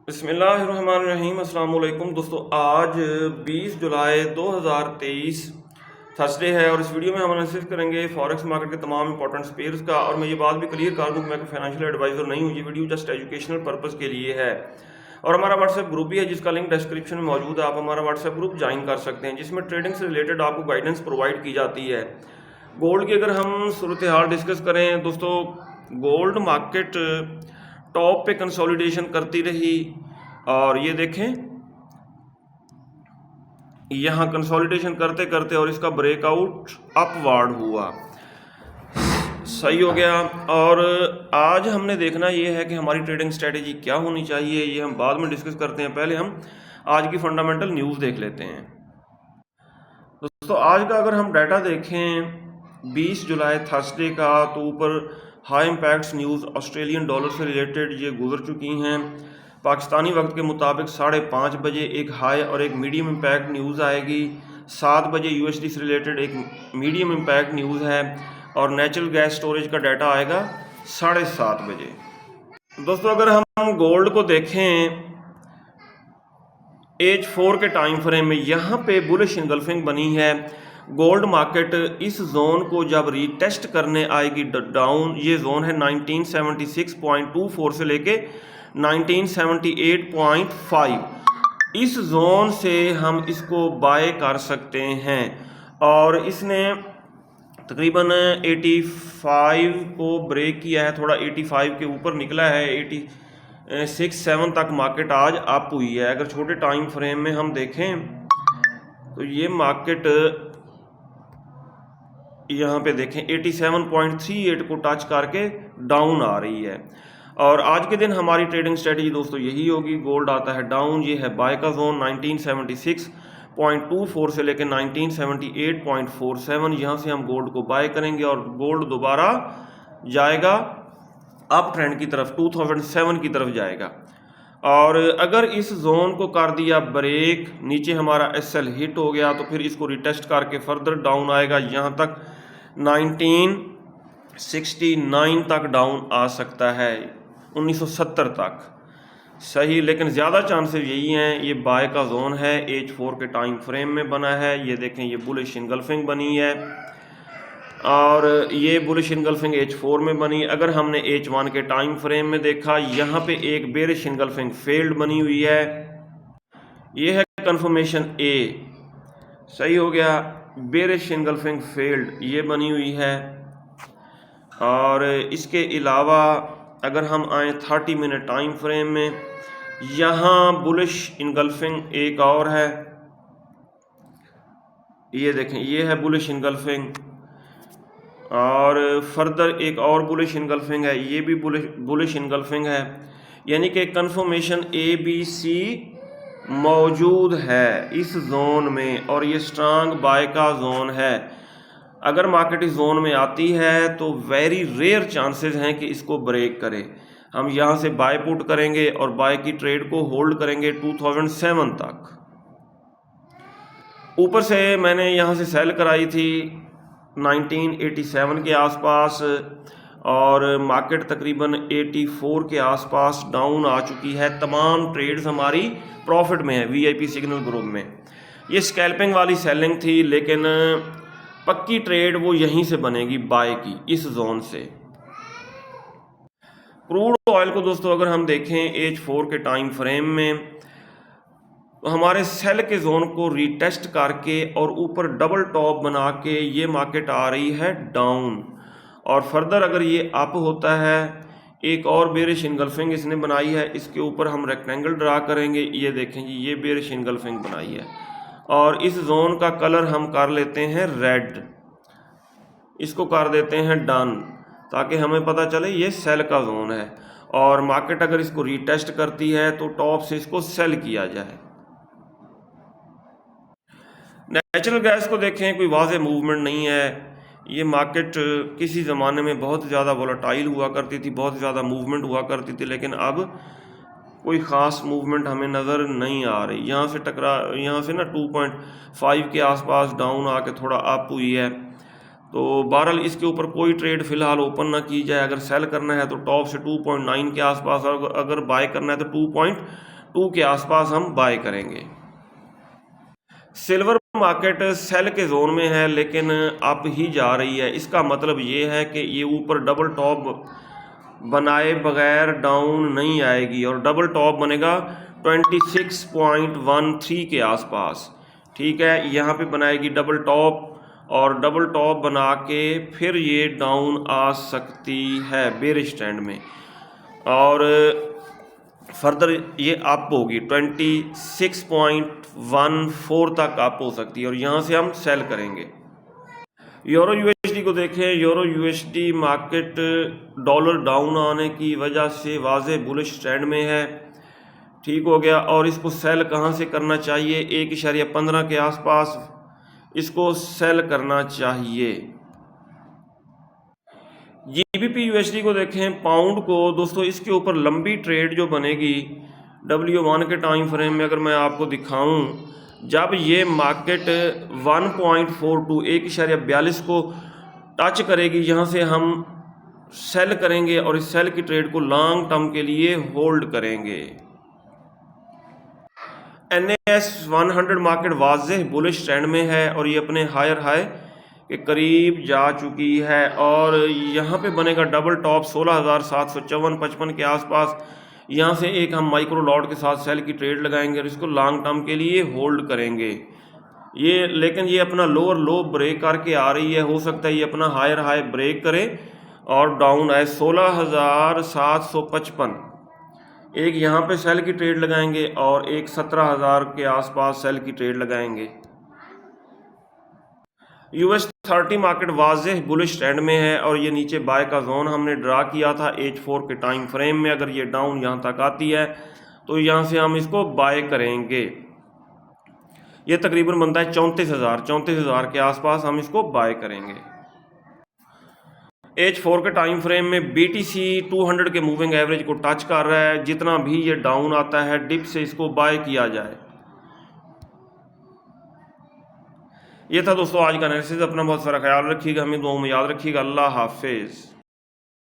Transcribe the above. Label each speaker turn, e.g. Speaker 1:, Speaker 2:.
Speaker 1: बिस्मिल्लाहिर्रहमानिर्रहीम। अस्सलाम वालेकुम दोस्तों, आज 20 जुलाई 2023 थर्सडे है और इस वीडियो में हम एनालिसिस करेंगे फॉरेक्स मार्केट के तमाम इंपॉर्टेंट पेयर्स का। और मैं ये बात भी क्लियर कर दूं कि मैं कोई फाइनेंशियल एडवाइज़र नहीं हूँ, ये वीडियो जस्ट एजुकेशनल पर्पज़ के लिए है। और हमारा व्हाट्सएप ग्रुप भी है जिसका लिंक डिस्क्रिप्शन में मौजूद है, आप हमारा व्हाट्सएप ग्रुप ज्वाइन कर सकते हैं जिसमें ट्रेडिंग से रिलेटेड आपको गाइडेंस प्रोवाइड की जाती है। गोल्ड की अगर हम सूरत हाल डिस्कस करें दोस्तों, गोल्ड मार्केट टॉप पे कंसोलिडेशन करती रही और ये देखें यहाँ कंसोलिडेशन करते करते और इसका ब्रेकआउट अपवार्ड हुआ, सही हो गया। और आज हमने देखना ये है कि हमारी ट्रेडिंग स्ट्रेटेजी क्या होनी चाहिए, ये हम बाद में डिस्कस करते हैं। पहले हम आज की फंडामेंटल न्यूज़ देख लेते हैं दोस्तों। आज का अगर हम डाटा देखें 20 जुलाई थर्सडे का, तो ऊपर high impacts news Australian dollar से रिलेटेड ये गुजर चुकी हैं। पाकिस्तानी वक्त के मुताबिक 5:30 बजे एक हाई और एक मीडियम इम्पैक्ट न्यूज़ आएगी। 7 बजे यूएसडी से रिलेटेड एक मीडियम इम्पैक्ट न्यूज़ है और नेचुरल गैस स्टोरेज का डाटा आएगा 7:30 बजे। दोस्तों अगर हम गोल्ड को देखें H4 के टाइम फ्रेम में, यहाँ पे बुलिश इनगल्फिंग बनी है। गोल्ड मार्केट इस जोन को जब रीटेस्ट करने आएगी डाउन, ये जोन है 1976.24 से लेके 1978.5, इस जोन से हम इसको बाय कर सकते हैं। और इसने तकरीबन 85 को ब्रेक किया है, थोड़ा 85 के ऊपर निकला है, 86-7 तक मार्केट आज अप हुई है। अगर छोटे टाइम फ्रेम में हम देखें तो ये मार्केट यहाँ पे देखें 87.38 को टच करके डाउन आ रही है। और आज के दिन हमारी ट्रेडिंग स्ट्रेटजी दोस्तों यही होगी। गोल्ड आता है डाउन, ये है बाय का जोन 1976.24 से लेकर 1978.47, यहाँ से हम गोल्ड को बाय करेंगे और गोल्ड दोबारा जाएगा अप ट्रेंड की तरफ, 2007 की तरफ जाएगा। और अगर इस जोन को कर दिया ब्रेक, नीचे हमारा एसएल हिट हो गया, तो फिर इसको रिटेस्ट करके फर्दर डाउन आएगा, यहाँ तक 1969 तक डाउन आ सकता है, 1970 तक, सही। लेकिन ज़्यादा चांसेस यही हैं, ये बाय का जोन है, H4 के टाइम फ्रेम में बना है, ये देखें ये बुलिश इनगल्फिंग बनी है और ये बुलिश इनगल्फिंग H4 में बनी। अगर हमने H1 के टाइम फ्रेम में देखा, यहाँ पे एक बेरिश इनगल्फिंग फेल्ड बनी हुई है, ये है कंफर्मेशन A, सही हो गया। बेरिश इनगल्फिंग फेल्ड ये बनी हुई है। और इसके अलावा अगर हम आए 30 मिनट टाइम फ्रेम में, यहाँ बुलिश इनगल्फिंग एक और है, ये देखें ये है बुलिश इनगल्फिंग, और फर्दर एक और बुलिश इनगल्फिंग है, ये भी बुलिश इनगल्फिंग है। यानी कि कंफर्मेशन ABC मौजूद है इस जोन में और ये स्ट्रांग बाय का जोन है। अगर मार्केट इस जोन में आती है तो वेरी रेयर चांसेस हैं कि इसको ब्रेक करे। हम यहाँ से बाय पुट करेंगे और बाय की ट्रेड को होल्ड करेंगे 2007 तक। ऊपर से मैंने यहाँ से सेल कराई थी 1987 के आसपास और मार्केट तकरीबन 84 के आसपास डाउन आ चुकी है। तमाम ट्रेड्स हमारी प्रॉफिट में है VIP सिग्नल ग्रुप में। ये स्कैल्पिंग वाली सेलिंग थी, लेकिन पक्की ट्रेड वो यहीं से बनेगी बाय की, इस जोन से। क्रूड ऑयल को दोस्तों अगर हम देखें H4 के टाइम फ्रेम में, तो हमारे सेल के जोन को रीटेस्ट करके और ऊपर डबल टॉप बना के ये मार्केट आ रही है डाउन। और फर्दर अगर ये अप होता है, एक और बेरिश इनगल्फिंग इसने बनाई है, इसके ऊपर हम रेक्टेंगल ड्रा करेंगे, ये देखें जी ये बेरिश इनगल्फिंग बनाई है और इस जोन का कलर हम कर लेते हैं रेड, इसको कर देते हैं डन, ताकि हमें पता चले ये सेल का जोन है। और मार्केट अगर इसको रीटेस्ट करती है तो टॉप से इसको सेल किया जाए। नेचुरल गैस को देखें, कोई वाज़ेह मूवमेंट नहीं है। ये मार्केट किसी ज़माने में बहुत ज़्यादा वोलेटाइल हुआ करती थी, बहुत ज़्यादा मूवमेंट हुआ करती थी, लेकिन अब कोई ख़ास मूवमेंट हमें नज़र नहीं आ रही। यहाँ से ना 2.5 के आसपास डाउन आके थोड़ा अप हुई है, तो बहरहाल इसके ऊपर कोई ट्रेड फ़िलहाल ओपन ना की जाए। अगर सेल करना है तो टॉप से 2.9 के आसपास, और अगर बाय करना है तो 2 के आसपास हम बाय करेंगे। सिल्वर मार्केट सेल के जोन में है लेकिन अप ही जा रही है। इसका मतलब ये है कि ये ऊपर डबल टॉप बनाए बगैर डाउन नहीं आएगी और डबल टॉप बनेगा 26.13 के आसपास। ठीक है, यहाँ पे बनाएगी डबल टॉप और डबल टॉप बना के फिर ये डाउन आ सकती है बेरिश ट्रेंड में और फर्दर ये अप होगी 26.14 तक अप हो सकती है और यहाँ से हम सेल करेंगे। यूरो यूएसडी को देखें। Euro USD market dollar down आने की वजह से वाज़े बुलिश ट्रेंड में है। ठीक हो गया, और इसको सेल कहाँ से करना चाहिए? 1.15 के आसपास इसको सेल करना चाहिए। जीबीपी यूएसडी को देखें। पाउंड को दोस्तों इसके ऊपर लंबी ट्रेड जो बनेगी W1 के टाइम फ्रेम में अगर मैं आपको दिखाऊं, जब ये मार्केट 1.42 को टच करेगी, यहाँ से हम सेल करेंगे और इस सेल की ट्रेड को लॉन्ग टर्म के लिए होल्ड करेंगे। NAS 100 मार्केट वाज़ेह बुलिश ट्रेंड में है और ये अपने हायर हाई के करीब जा चुकी है और यहाँ पे बनेगा डबल टॉप 16,754.55 के आसपास। यहाँ से एक हम माइक्रो लॉट के साथ सेल की ट्रेड लगाएंगे और इसको लॉन्ग टर्म के लिए होल्ड करेंगे। ये लेकिन ये अपना लोअर लो ब्रेक करके आ रही है, हो सकता है ये अपना हायर हाई ब्रेक करे और डाउन आए 16,755। एक यहाँ पे सेल की ट्रेड लगाएंगे और एक 17,000 के आसपास सेल की ट्रेड लगाएंगे। US 30 मार्केट वाज़ेह बुलिश ट्रेंड में है और ये नीचे बाय का जोन हमने ड्रा किया था H4 के टाइम फ्रेम में। अगर ये डाउन यहाँ तक आती है तो यहाँ से हम इसको बाय करेंगे। ये तकरीबन बनता है 34,000 के आसपास हम इसको बाय करेंगे। H4 के टाइम फ्रेम में BTC 200 के मूविंग एवरेज को टच कर रहा है। जितना भी ये डाउन आता है डिप से इसको बाय किया जाए। ये था दोस्तों आज का एनालिसिस। अपना बहुत सारा ख्याल रखिएगा, हमें दुआओं में याद रखिएगा। अल्लाह हाफिज़।